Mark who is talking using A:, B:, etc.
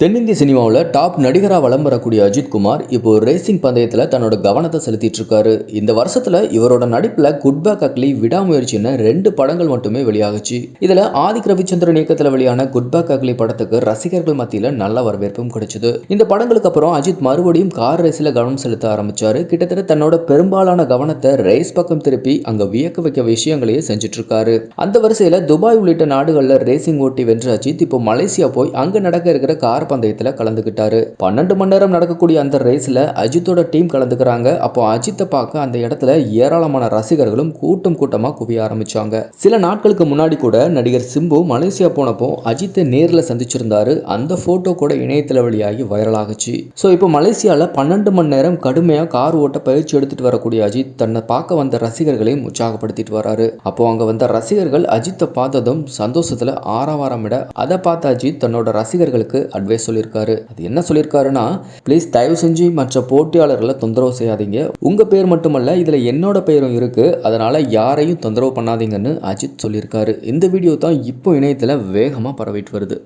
A: தென்னிந்திய சினிமாவில் டாப் நடிகராக வலம் வரக்கூடிய அஜித் குமார் இப்போ ரேசிங் பந்தயத்தில் தன்னோட கவனத்தை செலுத்திட்டு இருக்காரு. இந்த வருஷத்துல இவரோட நடிப்புல குட் பேக் அக்லி, விடாமுயற்சின்னு 2 படங்கள் மட்டுமே வெளியாகுச்சு. இதுல ஆதிக் ரவிச்சந்திரன் இயக்கத்தில் வெளியான குட் பேக் அக்லி படத்துக்கு ரசிகர்கள் மத்தியில் நல்ல வரவேற்பும் கிடைச்சது. இந்த படங்களுக்கு அப்புறம் அஜித் மறுபடியும் கார் ரேஸ்ல கவனம் செலுத்த ஆரம்பிச்சாரு. கிட்டத்தட்ட தன்னோட பெரும்பாலான கவனத்தை ரேஸ் பக்கம் திருப்பி அங்க வியக்க வைக்க விஷயங்களையே செஞ்சுட்டு இருக்காரு. அந்த வரிசையில துபாய் உள்ளிட்ட நாடுகள்ல ரேசிங் ஓட்டி வென்ற அஜித் இப்போ மலேசியா போய் அங்க நடக்க இருக்கிற கார் பந்தயத்துல கலந்துக்கிட்டாரு. 12 மணி நேரம் நடக்கக்கூடிய அந்த ரேஸ்ல அஜித்தோட டீம் கலந்துக்கிறாங்க. அப்போ அஜித்தை பார்க்க அந்த இடத்துல ஏராளமான ரசிகர்களும் கூட்டமா குவிய ஆரம்பிச்சாங்க. சில நாட்களுக்கு முன்னாடி கூட நடிகர் சிம்பு மலேசியா போனப்போ அஜித்தை நேர்ல சந்திச்சிருந்தாரு. அந்த போட்டோ கூட இணையத்துல வெளியாகி வைரல் ஆகுச்சு. சோ இப்போ மலேசியால 12 மணி நேரம் கடுமையா கார் ஓட்ட பயிற்சி எடுத்துட்டு வரக்கூடிய அஜித் தன்னை பார்க்க வந்த ரசிகர்களையும் உற்சாகப்படுத்திட்டு வராரு. அப்போ அங்க வந்த ரசிகர்கள் அஜித்தை பார்த்ததும் சந்தோஷத்துல ஆரவாரமிட அதை பார்த்த அஜித் தன்னோட ரசிகர்களுக்கு அட்வைஸ் சொல்லியிருக்காரு. அது என்ன சொல்லியிருக்காருன்னா, ப்ளீஸ் தயவு செஞ்சு மற்ற போட்டியாளர்களை தொந்தரவு செய்யாதீங்க. உங்க பேர் மட்டுமல்ல, இதுல என்னோட பெயரும் இருக்கு. அதனால யாரையும் தொந்தரவு பண்ணாதீங்கன்னு அஜித் சொல்லியிருக்காரு. இந்த வீடியோ தான் இப்போ இணையத்துல வேகமா பரவிட்டு வருது.